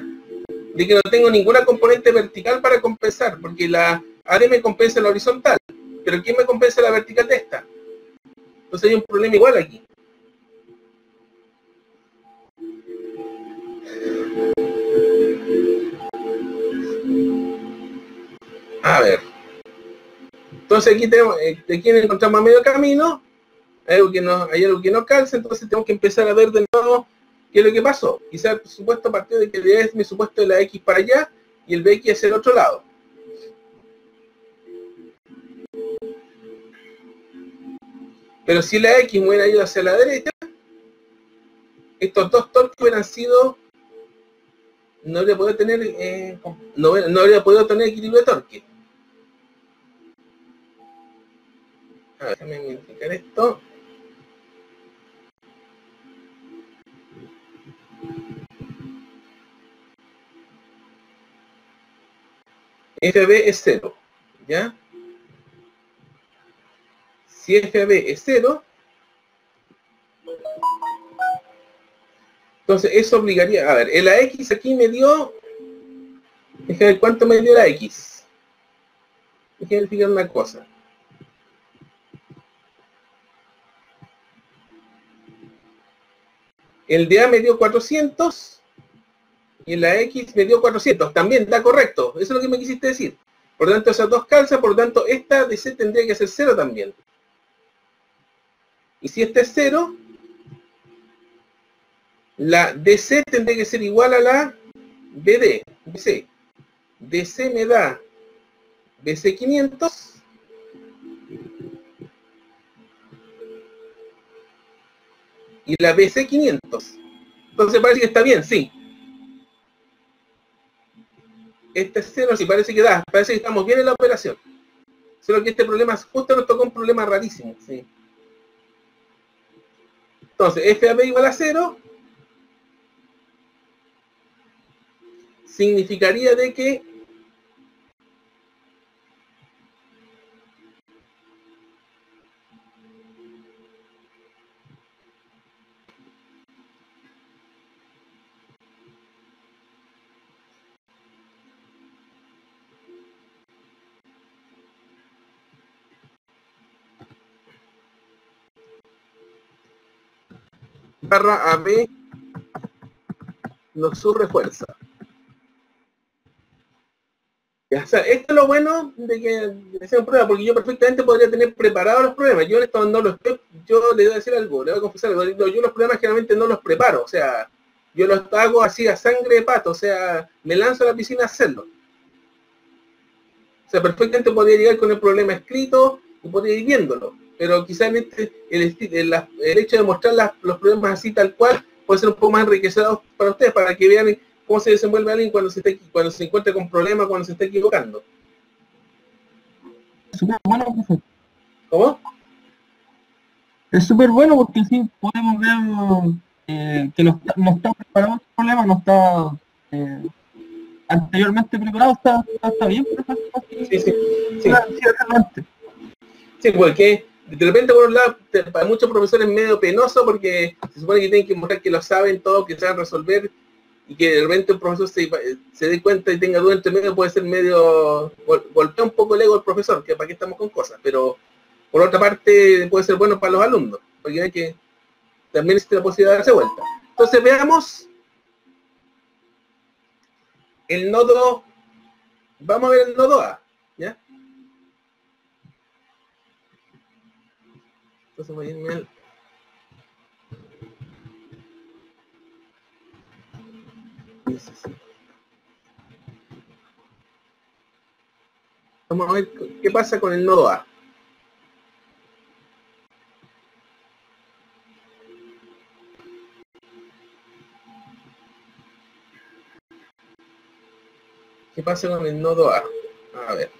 Speaker 1: De que no tengo ninguna componente vertical para compensar, porque la AD me compensa la horizontal. Pero ¿quién me compensa la vertical de esta? Entonces hay un problema igual aquí. A ver. Entonces aquí tenemos, aquí encontramos a medio camino, hay algo que no calza, entonces tenemos que empezar a ver de nuevo qué es lo que pasó. Quizás el supuesto partido de que es mi supuesto de la X para allá y el BX hacia el otro lado. Pero si la X me hubiera ido hacia la derecha, estos dos torques hubieran sido, no habría podido tener, no habría podido tener equilibrio de torque. A ver, déjame identificar esto. FB es 0, ¿ya? Si FB es 0, entonces eso obligaría, a ver, la X aquí me dio, déjame ver cuánto me dio la X. Déjame verificar una cosa. El de A me dio 400 y la X me dio 400. También da correcto. Eso es lo que me quisiste decir. Por lo tanto, esas dos calzan. Por lo tanto, esta DC tendría que ser 0 también. Y si esta es 0, la DC tendría que ser igual a la BD. BC. DC me da BC 500. Y la BC 500. Entonces parece que está bien, sí. Este es 0, sí, parece que da. Parece que estamos bien en la operación. Solo que este problema, justo nos tocó un problema rarísimo, sí. Entonces, FAB igual a 0 significaría de que barra AB nos surre fuerza. O sea, esto es lo bueno de que sea un prueba, porque yo perfectamente podría tener preparados los problemas. Yo en esto no los, yo le voy a decir algo, le voy a confesar algo. Yo los problemas generalmente no los preparo, o sea, yo los hago así a sangre de pato, o sea, me lanzo a la piscina a hacerlo. O sea, perfectamente podría llegar con el problema escrito y podría ir viéndolo. Pero quizás el hecho de mostrar los problemas así tal cual puede ser un poco más enriquecedor para ustedes, para que vean cómo se desenvuelve alguien cuando se encuentra con problemas, cuando se está equivocando.
Speaker 2: Es súper bueno, profesor.
Speaker 1: ¿Cómo?
Speaker 2: Es súper bueno porque sí podemos ver que no está preparado el problema, no está anteriormente preparado, está bien, profesor.
Speaker 1: Sí.
Speaker 2: Realmente.
Speaker 1: Sí, porque de repente por un lado, para muchos profesores es medio penoso porque se supone que tienen que mostrar que lo saben todo, que saben resolver, y que de repente el profesor se dé cuenta y tenga duda entre medio, puede ser medio, golpea un poco el ego del profesor, que para qué estamos con cosas, pero por otra parte puede ser bueno para los alumnos, porque hay que también existe la posibilidad de darse vuelta. Entonces veamos el nodo, vamos a ver el nodo A, ¿ya? Entonces voy a irme al... Vamos a ver qué pasa con el nodo A. ¿Qué pasa con el nodo A? A ver.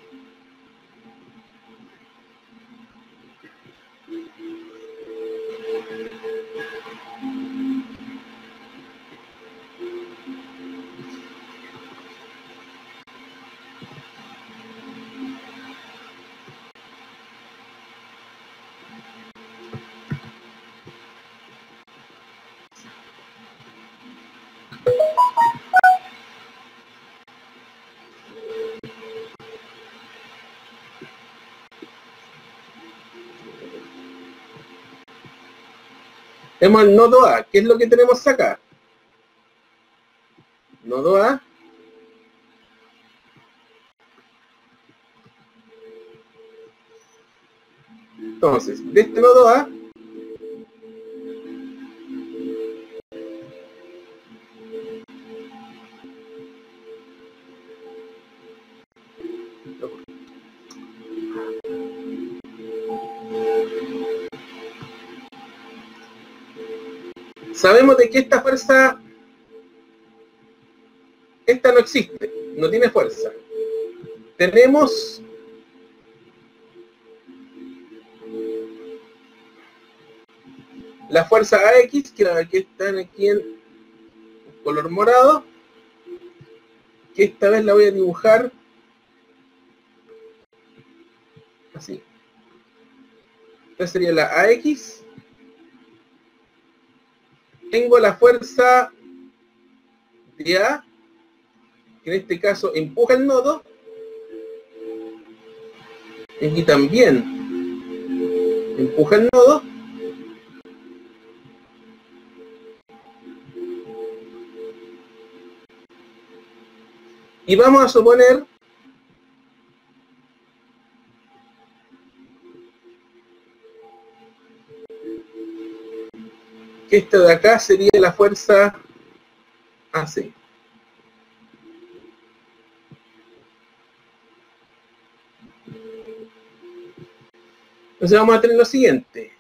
Speaker 1: Tenemos el nodo A. ¿Qué es lo que tenemos acá? Nodo A. Entonces, de este nodo A, sabemos de que esta fuerza, esta no existe, no tiene fuerza. Tenemos la fuerza AX, que están aquí en color morado, que esta vez la voy a dibujar así. Esta sería la AX. Tengo la fuerza de A, que en este caso empuja el nodo. Aquí también empuja el nodo. Y vamos a suponer que esta de acá sería la fuerza AC. Entonces vamos a tener lo siguiente.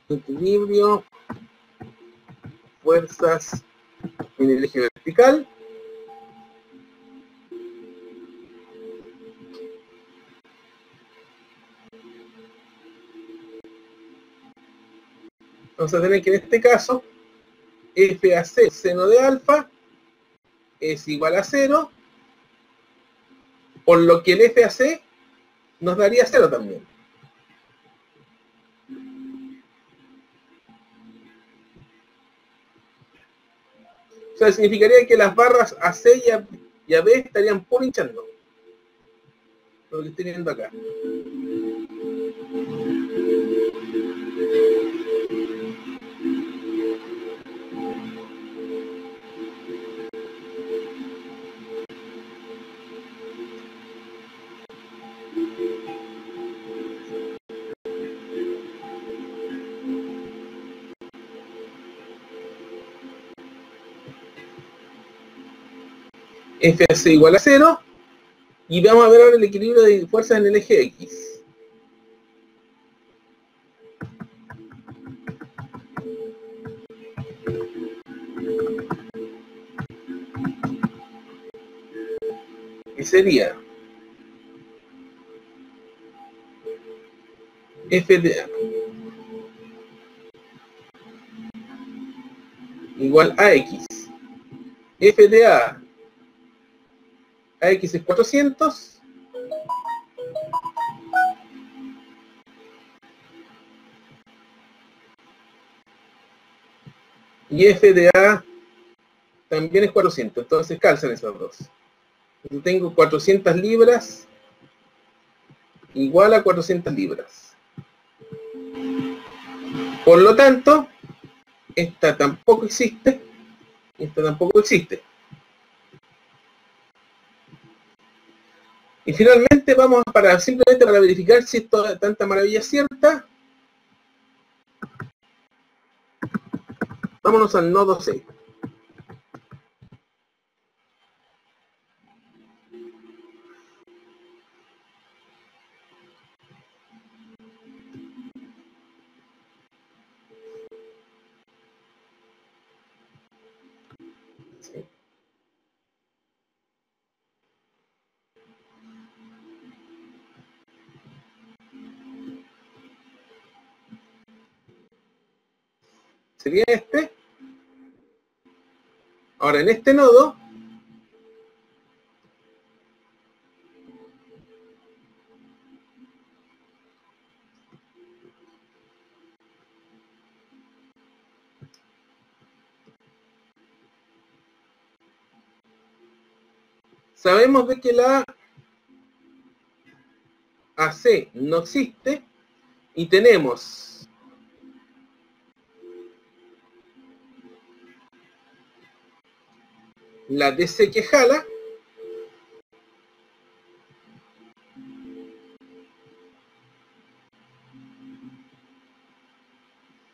Speaker 1: Equilibrio, fuerzas en el eje vertical. Vamos a tener que en este caso FAC seno de alfa es igual a 0, por lo que el FAC nos daría 0 también. O sea, significaría que las barras AC y AB estarían por hinchando. Lo que estoy viendo acá. FAC igual a 0. Y vamos a ver ahora el equilibrio de fuerzas en el eje X. Que sería F de A igual a X. F de A X es 400. Y F de A también es 400. Entonces calzan esos dos. Yo tengo 400 libras igual a 400 libras. Por lo tanto, esta tampoco existe. Esta tampoco existe. Y finalmente vamos simplemente para verificar si esto tanta maravilla es cierta. Vámonos al nodo C. Sí. Sería este. Ahora en este nodo sabemos de que la AC no existe y tenemos la DC que jala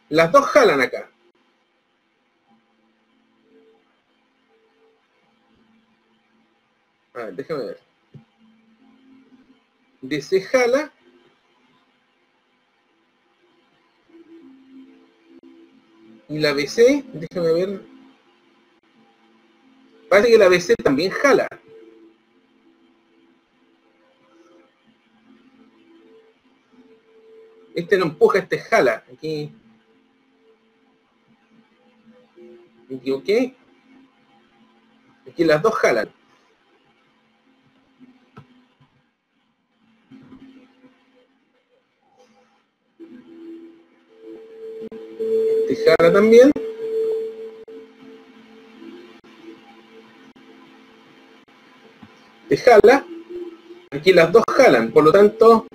Speaker 1: las dos jalan acá. A ver, déjame ver. DC jala y la BC, déjame ver. Parece que la BC también jala. Este no empuja, este jala. Aquí me equivoqué. Aquí las dos jalan. Este jala también. Este jala. Aquí las dos jalan. Por lo tanto,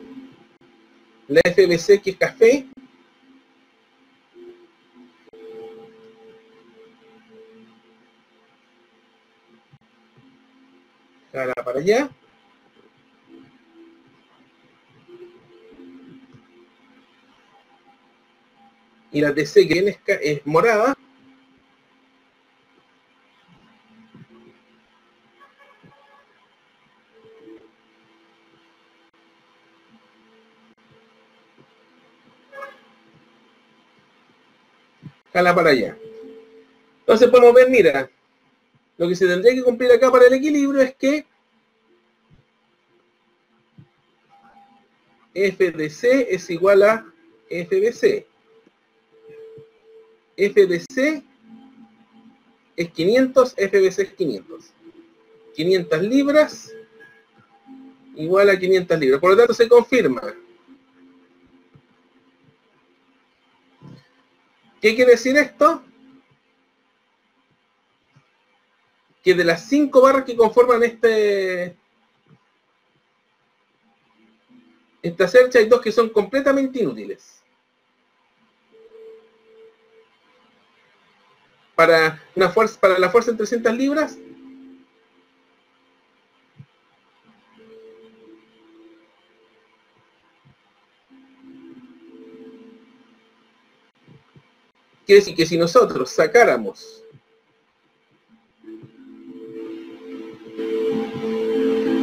Speaker 1: la FBC, que es café, jala para allá. Y la DC, que viene es morada, jala para allá. Entonces podemos ver, mira, lo que se tendría que cumplir acá para el equilibrio es que FDC es igual a FBC. FDC es 500, FBC es 500. 500 libras igual a 500 libras. Por lo tanto se confirma. ¿Qué quiere decir esto? Que de las 5 barras que conforman esta cercha hay 2 que son completamente inútiles. Para la fuerza en 300 libras, quiere decir que si nosotros sacáramos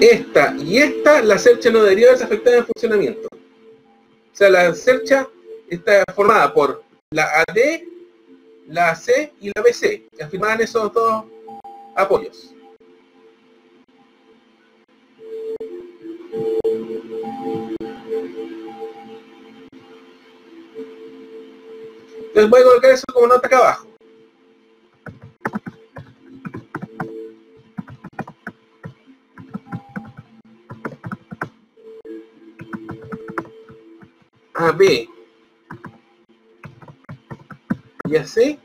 Speaker 1: esta y esta, la cercha no debería verse afectada en el funcionamiento. O sea, la cercha está formada por la AD, la AC y la BC, que afirman esos dos apoyos. Entonces voy a colocar eso como nota acá abajo. B y AC,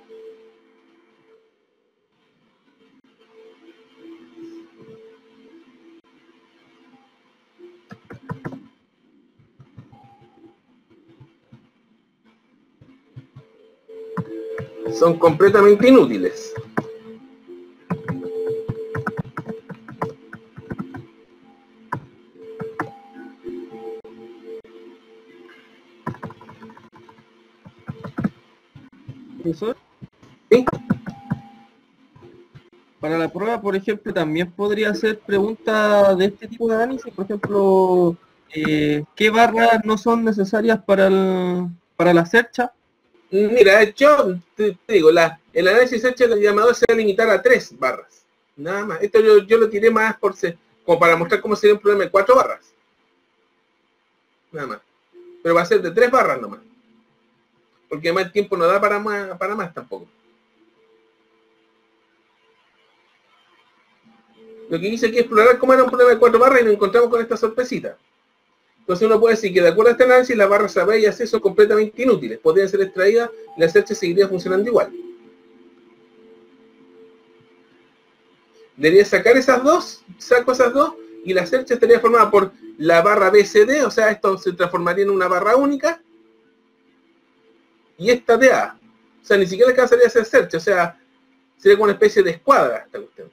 Speaker 1: son completamente inútiles.
Speaker 2: Profesor,
Speaker 1: ¿Sí?
Speaker 2: para la prueba, por ejemplo, también podría hacer preguntas de este tipo de análisis. Por ejemplo, ¿qué barras no son necesarias para la cercha?
Speaker 1: Mira, yo te digo, el análisis hecho del llamador se va a limitar a 3 barras. Nada más. Esto yo lo tiré más como para mostrar cómo sería un problema de 4 barras. Nada más. Pero va a ser de 3 barras nomás. Porque además el tiempo no da para más tampoco. Lo que hice aquí es explorar cómo era un problema de 4 barras y nos encontramos con esta sorpresita. Entonces uno puede decir que de acuerdo a este análisis las barras AB y AC son completamente inútiles. Podrían ser extraídas y la cercha seguiría funcionando igual. Debería sacar esas dos, saco esas dos y la cercha estaría formada por la barra BCD, o sea, esto se transformaría en una barra única, y esta de A. O sea, ni siquiera alcanzaría a ser cercha, o sea, sería como una especie de escuadra esta cuestión.